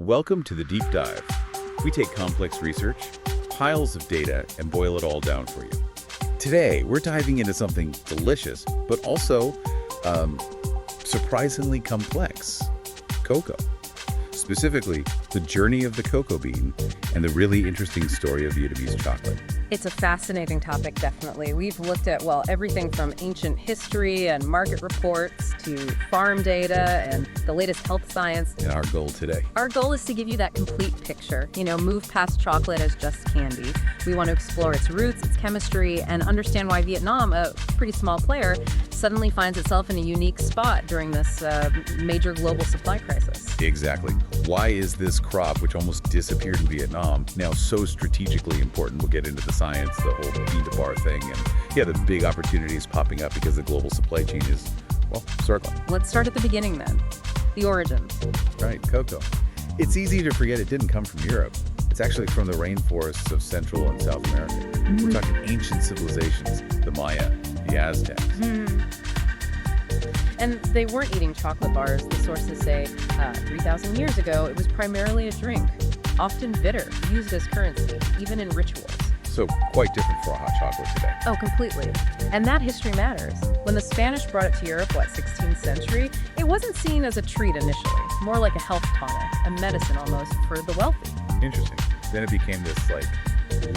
Welcome to the Deep Dive. We take complex research, piles of data, and boil it all down for you. Today, we're diving into something delicious, but also surprisingly complex: cocoa. Specifically, the journey of the cocoa bean and the really interesting story of Vietnamese chocolate. It's a fascinating topic, definitely. We've looked at, everything from ancient history and market reports to farm data and the latest health science. And our goal today. Our goal is to give you that complete picture, move past chocolate as just candy. We want to explore its roots, its chemistry, and understand why Vietnam, a pretty small player, suddenly finds itself in a unique spot during this major global supply crisis. Exactly. Why is this crop, which almost disappeared in Vietnam, now so strategically important? We'll get into the science, the whole bean to bar thing, and the big opportunities popping up because the global supply chain is, circling. Let's start at the beginning then. The origins. Right, cocoa. It's easy to forget it didn't come from Europe. It's actually from the rainforests of Central and South America. Mm-hmm. We're talking ancient civilizations, the Maya, the Aztecs. Mm-hmm. And they weren't eating chocolate bars. The sources say 3,000 years ago, it was primarily a drink, often bitter, used as currency, even in rituals. So quite different for a hot chocolate today. Oh, completely. And that history matters. When the Spanish brought it to Europe, 16th century, it wasn't seen as a treat initially, more like a health tonic, a medicine almost for the wealthy. Interesting. Then it became this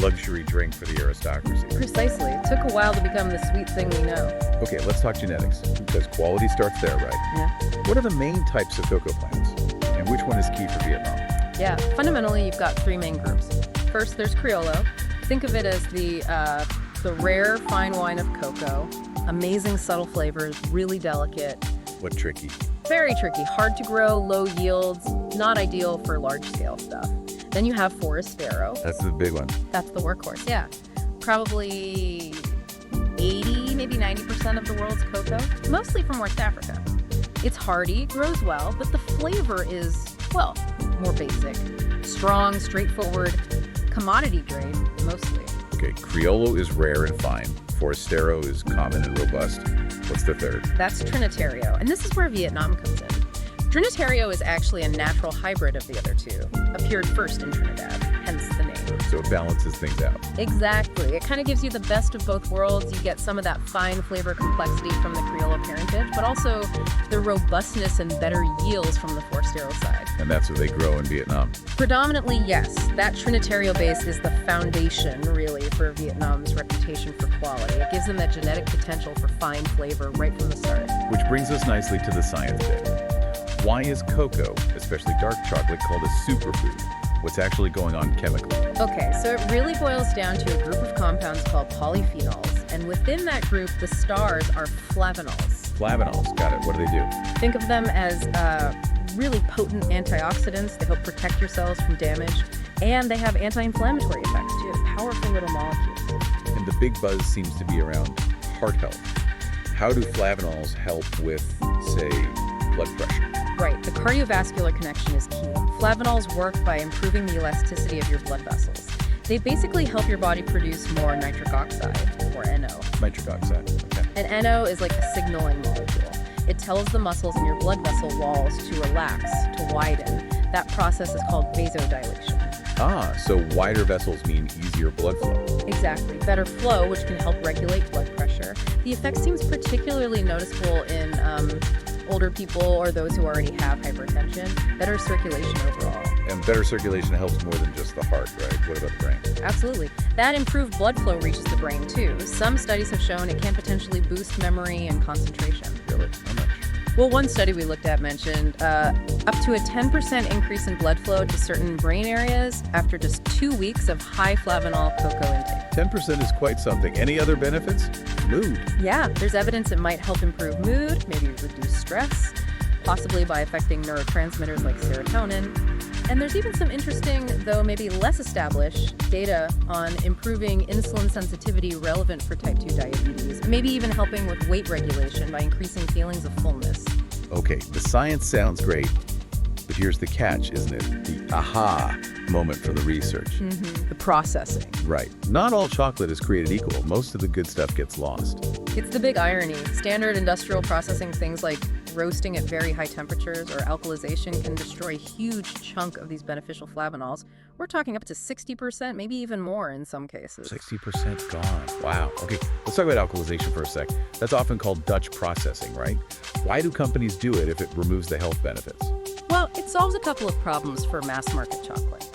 luxury drink for the aristocracy. Precisely. It took a while to become the sweet thing we know. Okay, let's talk genetics, because quality starts there, right? Yeah. What are the main types of cocoa plants, and which one is key for Vietnam? Yeah, fundamentally, you've got three main groups. First, there's Criollo. Think of it as the rare fine wine of cocoa. Amazing subtle flavors, really delicate. What tricky? Very tricky, hard to grow, low yields, not ideal for large-scale stuff. Then you have Forastero. That's the big one. That's the workhorse, yeah. Probably 80, maybe 90% of the world's cocoa, mostly from West Africa. It's hardy, grows well, but the flavor is, more basic. Strong, straightforward, commodity grade, mostly. Okay, Criollo is rare and fine. Forastero is common and robust. What's the third? That's Trinitario, and this is where Vietnam comes in. Trinitario is actually a natural hybrid of the other two. Appeared first in Trinidad, hence the name. So it balances things out. Exactly. It kind of gives you the best of both worlds. You get some of that fine flavor complexity from the Criollo parentage, but also the robustness and better yields from the Forastero side. And that's what they grow in Vietnam. Predominantly, yes. That Trinitario base is the foundation, really, for Vietnam's reputation for quality. It gives them that genetic potential for fine flavor right from the start. Which brings us nicely to the science bit. Why is cocoa, especially dark chocolate, called a superfood? What's actually going on chemically? Okay, so it really boils down to a group of compounds called polyphenols, and within that group, the stars are flavanols. Flavanols, got it. What do they do? Think of them as really potent antioxidants. They help protect your cells from damage, and they have anti-inflammatory effects too. Powerful little molecules. And the big buzz seems to be around heart health. How do flavanols help with, say, blood pressure? Right, the cardiovascular connection is key. Flavanols work by improving the elasticity of your blood vessels. They basically help your body produce more nitric oxide, or NO. Nitric oxide, okay. And NO is like a signaling molecule. It tells the muscles in your blood vessel walls to relax, to widen. That process is called vasodilation. So wider vessels mean easier blood flow. Exactly. Better flow, which can help regulate blood pressure. The effect seems particularly noticeable in older people or those who already have hypertension. Better circulation overall. And better circulation helps more than just the heart, right? What about the brain? Absolutely. That improved blood flow reaches the brain too. Some studies have shown it can potentially boost memory and concentration. Really? How much? Well, one study we looked at mentioned up to a 10% increase in blood flow to certain brain areas after just 2 weeks of high flavanol cocoa intake. 10% is quite something. Any other benefits? Mood. Yeah, there's evidence it might help improve mood, maybe reduce stress, possibly by affecting neurotransmitters like serotonin. And there's even some interesting, though maybe less established, data on improving insulin sensitivity relevant for type 2 diabetes, maybe even helping with weight regulation by increasing feelings of fullness. Okay, the science sounds great, but here's the catch, isn't it? The aha moment for the research. Mm-hmm. The processing. Right. Not all chocolate is created equal. Most of the good stuff gets lost. It's the big irony. Standard industrial processing things like roasting at very high temperatures or alkalization can destroy a huge chunk of these beneficial flavonols. We're talking up to 60%, maybe even more in some cases. 60% gone. Wow. Okay, let's talk about alkalization for a sec. That's often called Dutch processing, right? Why do companies do it if it removes the health benefits? Well, it solves a couple of problems for mass market chocolate.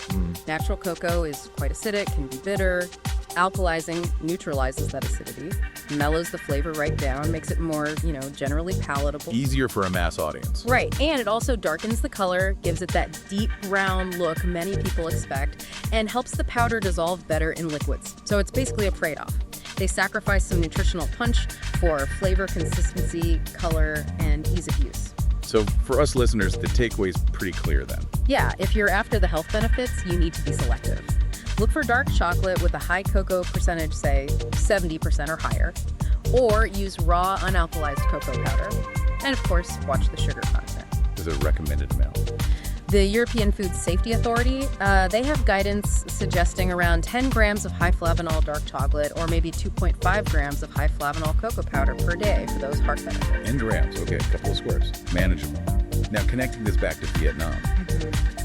Natural cocoa is quite acidic, can be bitter. Alkalizing neutralizes that acidity, mellows the flavor right down, makes it more, generally palatable. Easier for a mass audience. Right, and it also darkens the color, gives it that deep brown look many people expect, and helps the powder dissolve better in liquids. So it's basically a trade-off. They sacrifice some nutritional punch for flavor, consistency, color, and ease of use. So for us listeners, the takeaway is pretty clear then. Yeah, if you're after the health benefits, you need to be selective. Look for dark chocolate with a high cocoa percentage, say 70% or higher, or use raw unalkalized cocoa powder. And of course, watch the sugar content. Is there a recommended amount? The European Food Safety Authority, they have guidance suggesting around 10 grams of high flavanol dark chocolate or maybe 2.5 grams of high flavanol cocoa powder per day for those heart benefits. In grams, okay, a couple of squares. Manageable. Now, connecting this back to Vietnam,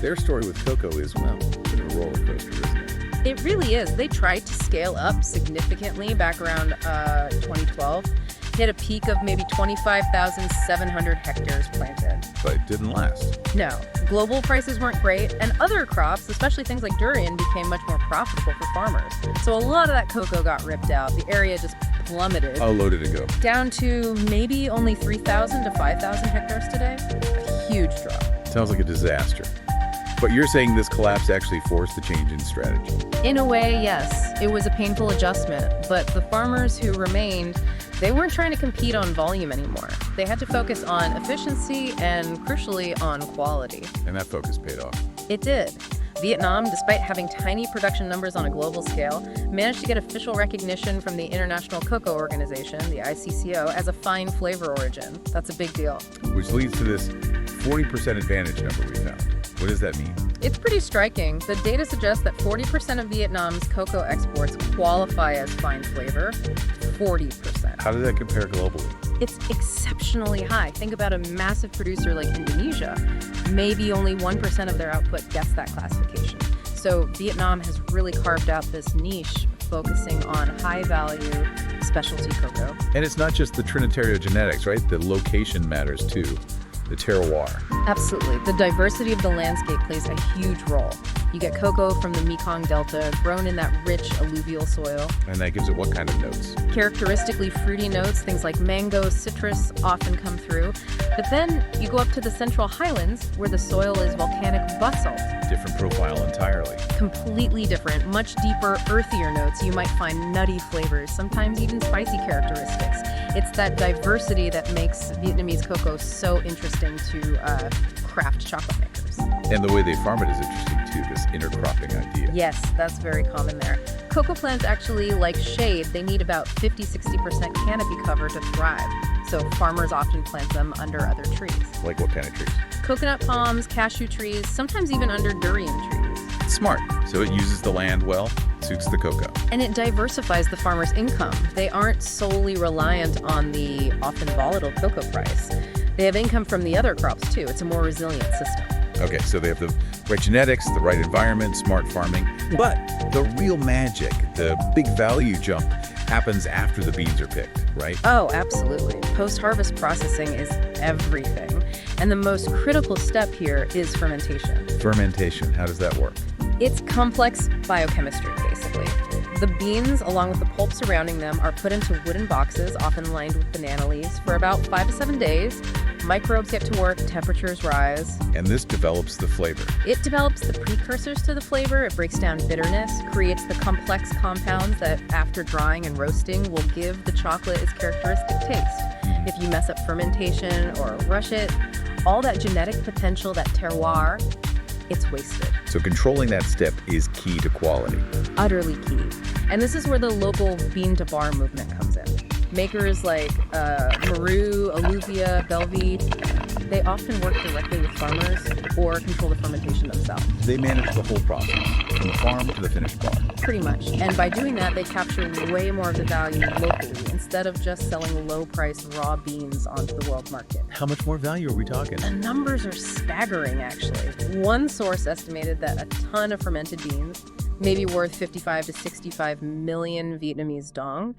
their story with cocoa is, well, a bit of a roller coaster, isn't it? It really is. They tried to scale up significantly back around 2012. Hit a peak of maybe 25,700 hectares planted. But it didn't last. No, global prices weren't great, and other crops, especially things like durian, became much more profitable for farmers. So a lot of that cocoa got ripped out. The area just plummeted. How low did it go? Down to maybe only 3,000 to 5,000 hectares today. A huge drop. Sounds like a disaster. But you're saying this collapse actually forced the change in strategy. In a way, yes. It was a painful adjustment, but the farmers who remained, they weren't trying to compete on volume anymore. They had to focus on efficiency and, crucially, on quality. And that focus paid off. It did. Vietnam, despite having tiny production numbers on a global scale, managed to get official recognition from the International Cocoa Organization, the ICCO, as a fine flavor origin. That's a big deal. Which leads to this 40% advantage number we found. What does that mean? It's pretty striking. The data suggests that 40% of Vietnam's cocoa exports qualify as fine flavor. 40%. How does that compare globally? It's exceptionally high. Think about a massive producer like Indonesia. Maybe only 1% of their output gets that classification. So Vietnam has really carved out this niche, focusing on high-value specialty cocoa. And it's not just the Trinitario genetics, right? The location matters too. The terroir. Absolutely. The diversity of the landscape plays a huge role. You get cocoa from the Mekong Delta, grown in that rich alluvial soil. And that gives it what kind of notes? Characteristically fruity notes, things like mango, citrus often come through. But then you go up to the Central Highlands, where the soil is volcanic basalt. Different profile entirely. Completely different, much deeper, earthier notes. You might find nutty flavors, sometimes even spicy characteristics. It's that diversity that makes Vietnamese cocoa so interesting to craft chocolate makers. And the way they farm it is interesting too, this intercropping idea. Yes, that's very common there. Cocoa plants actually, like shade, they need about 50-60% canopy cover to thrive. So farmers often plant them under other trees. Like what kind of trees? Coconut palms, cashew trees, sometimes even under durian trees. Smart. So it uses the land well, suits the cocoa. And it diversifies the farmer's income. They aren't solely reliant on the often volatile cocoa price. They have income from the other crops too. It's a more resilient system. Okay, so they have the right genetics, the right environment, smart farming. But the real magic, the big value jump, happens after the beans are picked, right? Oh, absolutely. Post-harvest processing is everything. And the most critical step here is fermentation. Fermentation, how does that work? It's complex biochemistry, basically. The beans, along with the pulp surrounding them, are put into wooden boxes, often lined with banana leaves, for about 5 to 7 days. Microbes get to work, temperatures rise. And this develops the flavor. It develops the precursors to the flavor. It breaks down bitterness, creates the complex compounds that, after drying and roasting, will give the chocolate its characteristic taste. If you mess up fermentation or rush it, all that genetic potential, that terroir, it's wasted. So controlling that step is key to quality. Utterly key. And this is where the local bean-to-bar movement comes in. Makers like Maru, Alluvia, Belvie, They often work directly with farmers or control the fermentation themselves. They manage the whole process, from the farm to the finished product. Pretty much. And by doing that, they capture way more of the value locally instead of just selling low-priced raw beans onto the world market. How much more value are we talking? The numbers are staggering, actually. One source estimated that a ton of fermented beans, maybe worth 55 to 65 million Vietnamese dong,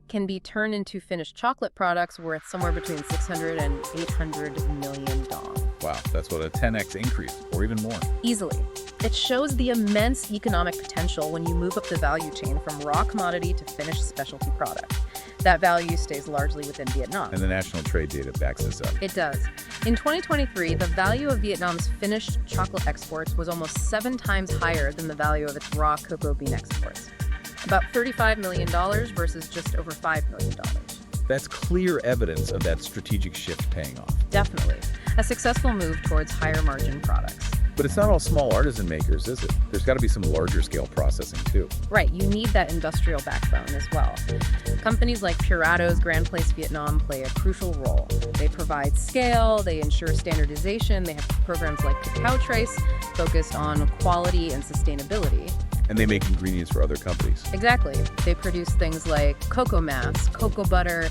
can be turned into finished chocolate products worth somewhere between 600 and 800 million dong. Wow, that's what a 10x increase, or even more. Easily. It shows the immense economic potential when you move up the value chain from raw commodity to finished specialty product. That value stays largely within Vietnam. And the national trade data backs this up. It does. In 2023, the value of Vietnam's finished chocolate exports was almost 7 times higher than the value of its raw cocoa bean exports. About $35 million versus just over $5 million. That's clear evidence of that strategic shift paying off. Definitely. A successful move towards higher margin products. But it's not all small artisan makers, is it? There's got to be some larger scale processing too. Right, you need that industrial backbone as well. Companies like Puratos Grand Place Vietnam play a crucial role. They provide scale, they ensure standardization, they have programs like Cacao Trace focused on quality and sustainability. And they make ingredients for other companies. Exactly. They produce things like cocoa mass, cocoa butter.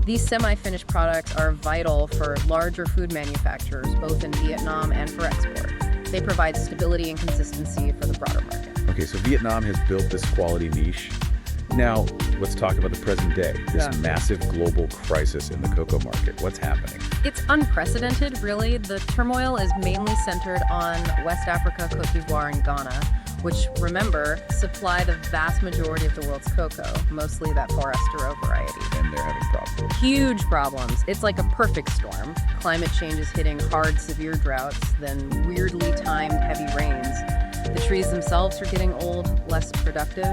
These semi-finished products are vital for larger food manufacturers, both in Vietnam and for export. They provide stability and consistency for the broader market. Okay, so Vietnam has built this quality niche. Now, let's talk about the present day, this massive global crisis in the cocoa market. What's happening? It's unprecedented, really. The turmoil is mainly centered on West Africa, Cote d'Ivoire, and Ghana, which, remember, supply the vast majority of the world's cocoa, mostly that Forastero variety. And they're having problems. Huge problems. It's like a perfect storm. Climate change is hitting hard, severe droughts, then weirdly timed heavy rains. The trees themselves are getting old, less productive,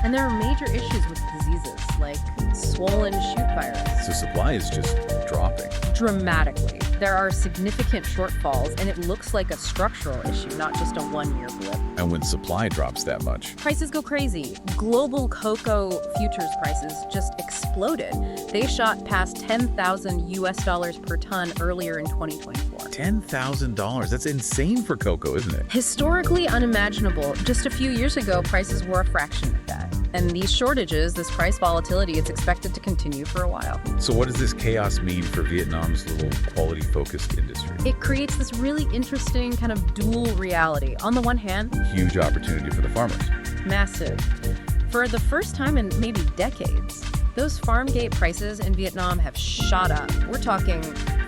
and there are major issues with diseases like swollen shoot virus. So supply is just dropping. Dramatically. There are significant shortfalls, and it looks like a structural issue, not just a one-year blip. And when supply drops that much, prices go crazy. Global cocoa futures prices just exploded. They shot past $10,000 per ton earlier in 2024. $10,000. That's insane for cocoa, isn't it? Historically unimaginable. Just a few years ago, prices were a fraction of that. And these shortages, this price volatility, it's expected to continue for a while. So what does this chaos mean for Vietnam's little quality-focused industry? It creates this really interesting kind of dual reality. On the one hand, huge opportunity for the farmers. Massive. For the first time in maybe decades, those farm gate prices in Vietnam have shot up. We're talking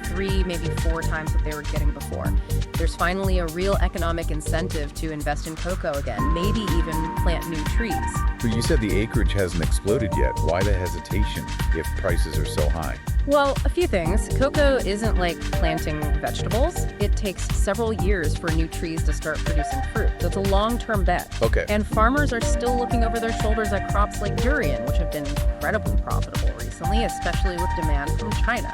3, maybe 4 times what they were getting before. There's finally a real economic incentive to invest in cocoa again, maybe even plant new trees. But you said the acreage hasn't exploded yet. Why the hesitation if prices are so high? Well, a few things. Cocoa isn't like planting vegetables. It takes several years for new trees to start producing fruit. So it's a long-term bet. Okay. And farmers are still looking over their shoulders at crops like durian, which have been incredibly profitable recently, especially with demand from China.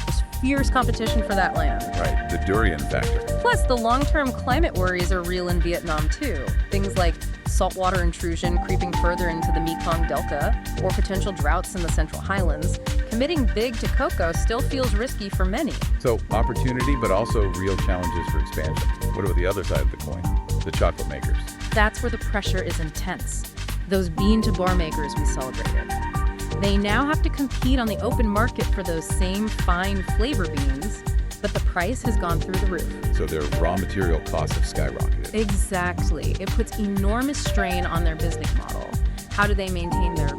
There's fierce competition for that land. Right, the durian factor. Plus, the long-term climate worries are real in Vietnam, too. Things like saltwater intrusion creeping further into the Mekong Delta, or potential droughts in the Central Highlands. Committing big to cocoa still feels risky for many. So, opportunity, but also real challenges for expansion. What about the other side of the coin? The chocolate makers. That's where the pressure is intense. Those bean-to-bar makers we celebrated. They now have to compete on the open market for those same fine flavor beans, but the price has gone through the roof. So their raw material costs have skyrocketed. Exactly. It puts enormous strain on their business model. How do they maintain their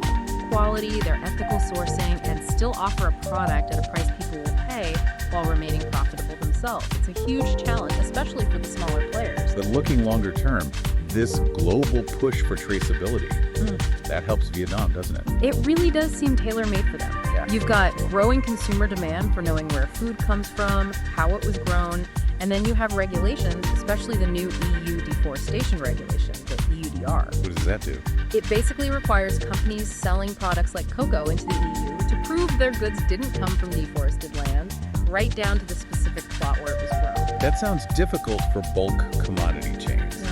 quality, their ethical sourcing, and still offer a product at a price people will pay while remaining profitable themselves? It's a huge challenge, especially for the smaller players. But looking longer term, this global push for traceability, that helps Vietnam, doesn't it? It really does seem tailor-made for them. Yeah. You've got growing consumer demand for knowing where food comes from, how it was grown, and then you have regulations, especially the new EU deforestation regulation, the EUDR. What does that do? It basically requires companies selling products like cocoa into the EU to prove their goods didn't come from deforested land, right down to the specific plot where it was grown. That sounds difficult for bulk commodity chains.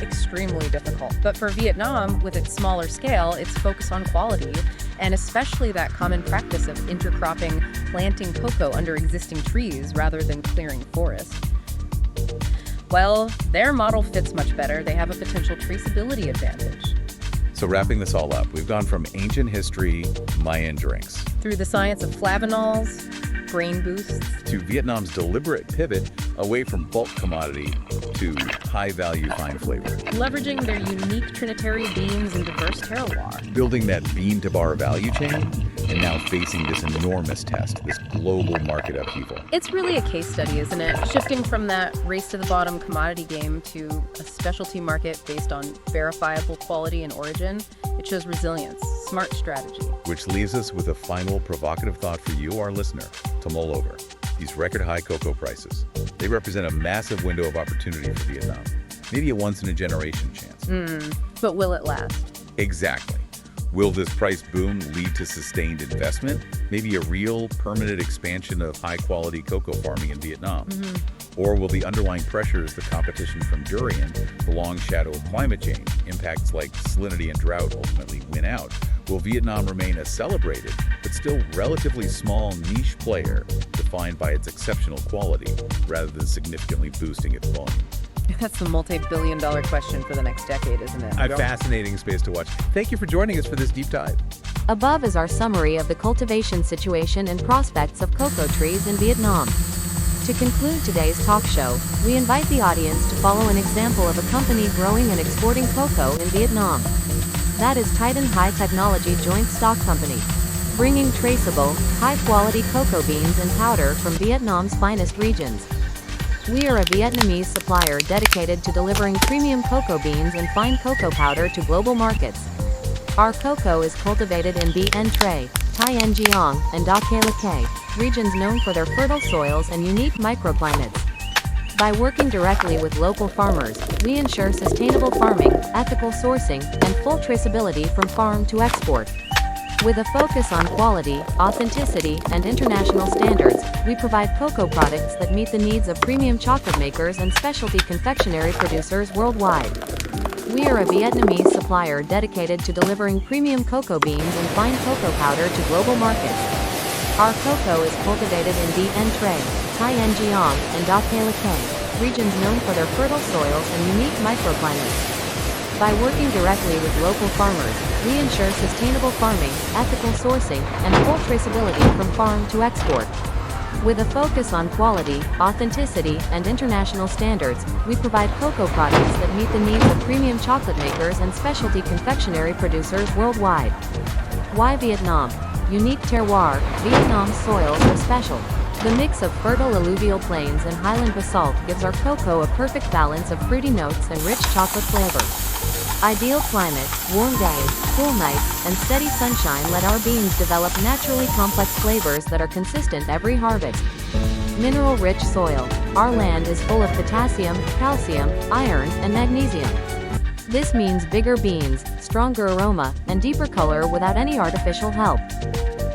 Extremely difficult. But for Vietnam, with its smaller scale, its focus on quality, and especially that common practice of intercropping, planting cocoa under existing trees rather than clearing forest. Well, their model fits much better. They have a potential traceability advantage. So wrapping this all up, we've gone from ancient history, Mayan drinks, Through the science of flavanols, brain boosts, to Vietnam's deliberate pivot away from bulk commodity to high-value fine flavor, leveraging their unique trinitary beans and diverse terroir. building that bean-to-bar value chain, and now facing this enormous test, this global market upheaval. It's really a case study, isn't it? Shifting from that race-to-the-bottom commodity game to a specialty market based on verifiable quality and origin. It shows resilience, smart strategy. Which leaves us with a final provocative thought for you, our listener, to mull over. These record-high cocoa prices, they represent a massive window of opportunity for Vietnam. Maybe a once-in-a-generation chance. But will it last? Exactly. Will this price boom lead to sustained investment? Maybe a real permanent expansion of high-quality cocoa farming in Vietnam? Or will the underlying pressures, the competition from durian, the long shadow of climate change, impacts like salinity and drought ultimately win out? Will Vietnam remain a celebrated, but still relatively small niche player defined by its exceptional quality rather than significantly boosting its volume? That's the multi-billion-dollar question for the next decade, isn't it? A fascinating space to watch. Thank you for joining us for this deep dive. Above is our summary of the cultivation situation and prospects of cocoa trees in Vietnam. To conclude today's talk show, we invite the audience to follow an example of a company growing and exporting cocoa in Vietnam. That is Titan High Technology Joint Stock Company, bringing traceable, high-quality cocoa beans and powder from Vietnam's finest regions. We are a Vietnamese supplier dedicated to delivering premium cocoa beans and fine cocoa powder to global markets. Our cocoa is cultivated in Bien Tre, Thanh Giang, and Da Khe Lacay, regions known for their fertile soils and unique microclimates. By working directly with local farmers, we ensure sustainable farming, ethical sourcing, and full traceability from farm to export. With a focus on quality, authenticity, and international standards, we provide cocoa products that meet the needs of premium chocolate makers and specialty confectionery producers worldwide. We are a Vietnamese supplier dedicated to delivering premium cocoa beans and fine cocoa powder to global markets. Our cocoa is cultivated in Bien Tre, Thanh Giang, and Da Khe Lacay, regions known for their fertile soils and unique microclimates. By working directly with local farmers, we ensure sustainable farming, ethical sourcing, and full traceability from farm to export. With a focus on quality, authenticity, and international standards, we provide cocoa products that meet the needs of premium chocolate makers and specialty confectionery producers worldwide. Why Vietnam? Unique terroir. Vietnam's soils are special. The mix of fertile alluvial plains and highland basalt gives our cocoa a perfect balance of fruity notes and rich chocolate flavor. Ideal climate, warm days, cool nights, and steady sunshine let our beans develop naturally complex flavors that are consistent every harvest. Mineral-rich soil. Our land is full of potassium, calcium, iron, and magnesium. This means bigger beans, stronger aroma, and deeper color without any artificial help.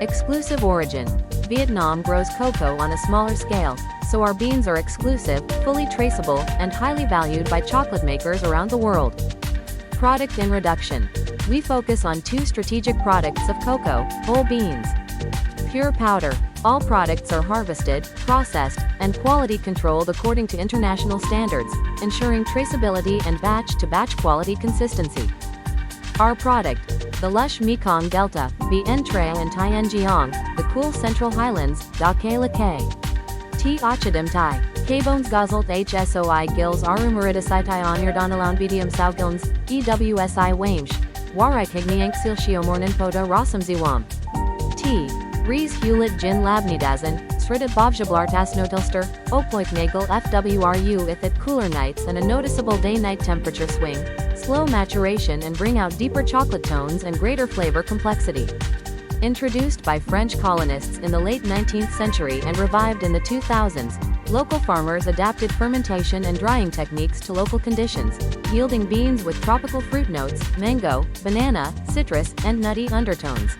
Exclusive origin. Vietnam grows cocoa on a smaller scale, so our beans are exclusive, fully traceable, and highly valued by chocolate makers around the world. Product introduction. We focus on two strategic products of cocoa: whole beans, pure powder. All products are harvested, processed, and quality controlled according to international standards, ensuring traceability and batch-to-batch quality consistency. Our product: the lush Mekong Delta, Bien Tre and Thanh Giang, the cool Central Highlands, Da Khe Lacay. T. Achadam Thai. K-Bones Gazalt HSOI Gills Arumaridasitai Onirdanalaun Bedium Saugons, EWSI Wamsh. Warai Kigniank Silshio Poda Rosamziwam. T. Rees Hewlett Jin Labnidazan, Sridat Bovjablartas Notilster, Oploik Nagel FWRU Ithit cooler nights and a noticeable day-night temperature swing, slow maturation and bring out deeper chocolate tones and greater flavor complexity. Introduced by French colonists in the late 19th century and revived in the 2000s, local farmers adapted fermentation and drying techniques to local conditions, yielding beans with tropical fruit notes, mango, banana, citrus, and nutty undertones.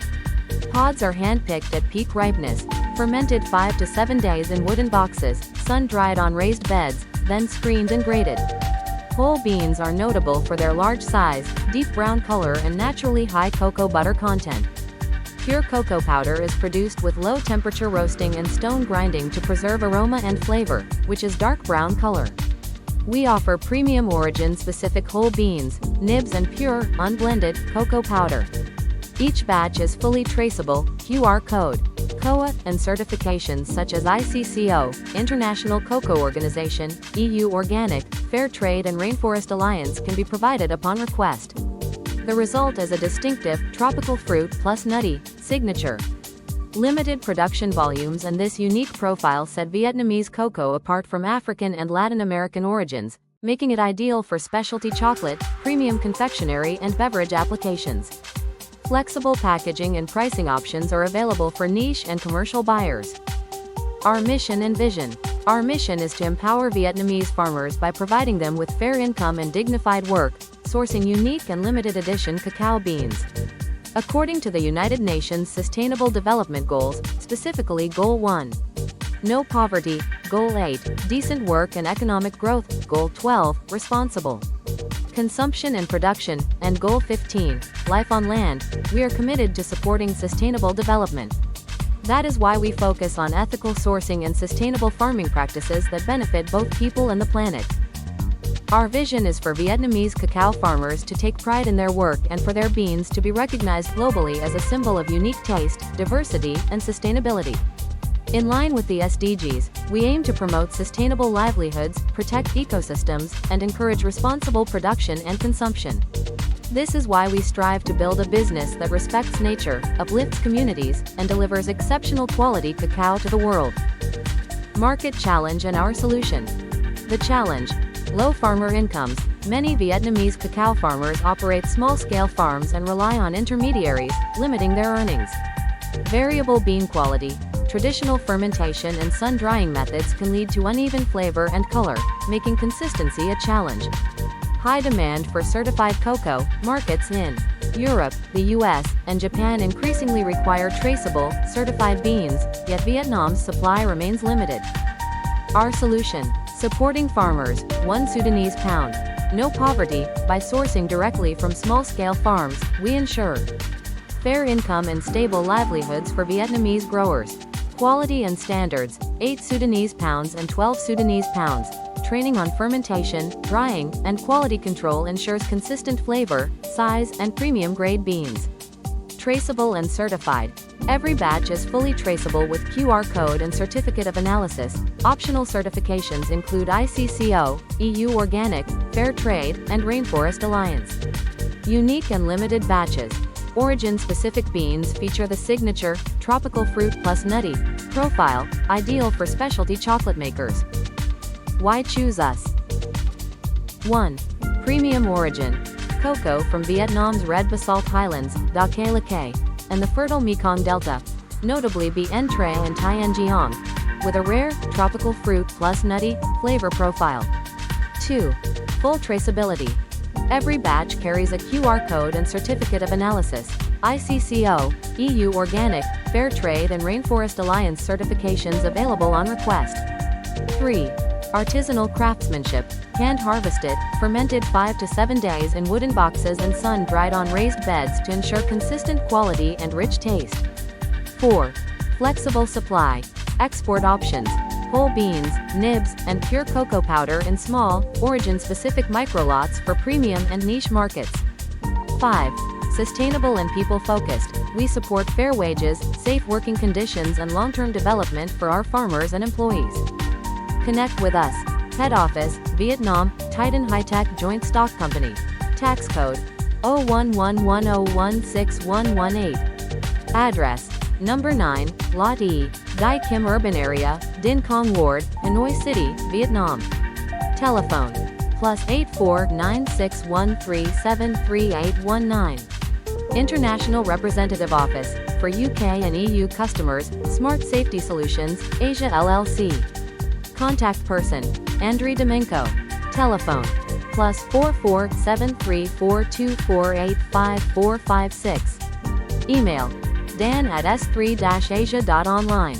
Pods are hand-picked at peak ripeness, fermented 5 to 7 days in wooden boxes, sun-dried on raised beds, then screened and grated. Whole beans are notable for their large size, deep brown color and naturally high cocoa butter content. Pure cocoa powder is produced with low-temperature roasting and stone grinding to preserve aroma and flavor, which is dark brown color. We offer premium origin-specific whole beans, nibs and pure, unblended, cocoa powder. Each batch is fully traceable, QR code, COA, and certifications such as ICCO, International Cocoa Organization, EU Organic, Fair Trade and Rainforest Alliance can be provided upon request. The result is a distinctive, tropical fruit plus nutty, signature. Limited production volumes and this unique profile set Vietnamese cocoa apart from African and Latin American origins, making it ideal for specialty chocolate, premium confectionery and beverage applications. Flexible packaging and pricing options are available for niche and commercial buyers. Our mission and vision. Our mission is to empower Vietnamese farmers by providing them with fair income and dignified work, sourcing unique and limited edition cacao beans. According to the United Nations Sustainable Development Goals, specifically Goal 1, No Poverty, Goal 8, Decent Work and Economic Growth, Goal 12, Responsible Consumption and Production, and Goal 15, Life on Land, we are committed to supporting sustainable development. That is why we focus on ethical sourcing and sustainable farming practices that benefit both people and the planet. Our vision is for Vietnamese cacao farmers to take pride in their work and for their beans to be recognized globally as a symbol of unique taste, diversity, and sustainability. In line with the SDGs, we aim to promote sustainable livelihoods, protect ecosystems, and encourage responsible production and consumption. This is why we strive to build a business that respects nature, uplifts communities, and delivers exceptional quality cacao to the world. Market challenge and our solution. The challenge: low farmer incomes. Many Vietnamese cacao farmers operate small-scale farms and rely on intermediaries, limiting their earnings. Variable bean quality. Traditional fermentation and sun-drying methods can lead to uneven flavor and color, making consistency a challenge. High demand for certified cocoa. Markets in Europe, the US, and Japan increasingly require traceable, certified beans, yet Vietnam's supply remains limited. Our solution: supporting farmers, 1 Sudanese pound. No poverty. By sourcing directly from small-scale farms, we ensure fair income and stable livelihoods for Vietnamese growers. Quality and standards: 8 Sudanese pounds and 12 Sudanese pounds. Training on fermentation, drying, and quality control ensures consistent flavor, size, and premium-grade beans. Traceable and certified. Every batch is fully traceable with QR code and certificate of analysis. Optional certifications include ICCO, EU Organic, Fair Trade, and Rainforest Alliance. Unique and limited batches. Origin-specific beans feature the signature, tropical fruit plus nutty, profile, ideal for specialty chocolate makers. Why choose us? 1. Premium origin. Cocoa from Vietnam's red basalt highlands, Da Khe Lacay, and the fertile Mekong Delta, notably Bien Tre and Tien Giang, with a rare, tropical fruit plus nutty, flavor profile. 2. Full traceability. Every batch carries a QR code and certificate of analysis, ICCO, EU Organic, Fair Trade and Rainforest Alliance certifications available on request. 3. Artisanal craftsmanship, hand-harvested, fermented 5 to 7 days in wooden boxes and sun-dried on raised beds to ensure consistent quality and rich taste. 4. Flexible supply, export options, whole beans, nibs, and pure cocoa powder in small, origin-specific microlots for premium and niche markets. 5. Sustainable and people-focused. We support fair wages, safe working conditions and long-term development for our farmers and employees. Connect with us. Head Office, Vietnam, Titan High-Tech Joint Stock Company. Tax code 0111016118. Address: Number 9, Lot E, Dai Kim Urban Area, Din Cong Ward, Hanoi City, Vietnam. Telephone: +84 9613733819. International Representative Office, for UK and EU customers, Smart Safety Solutions, Asia LLC. Contact person: Andriy Dominko. Telephone: +44 7342485456. Email: dan@s3-asia.online.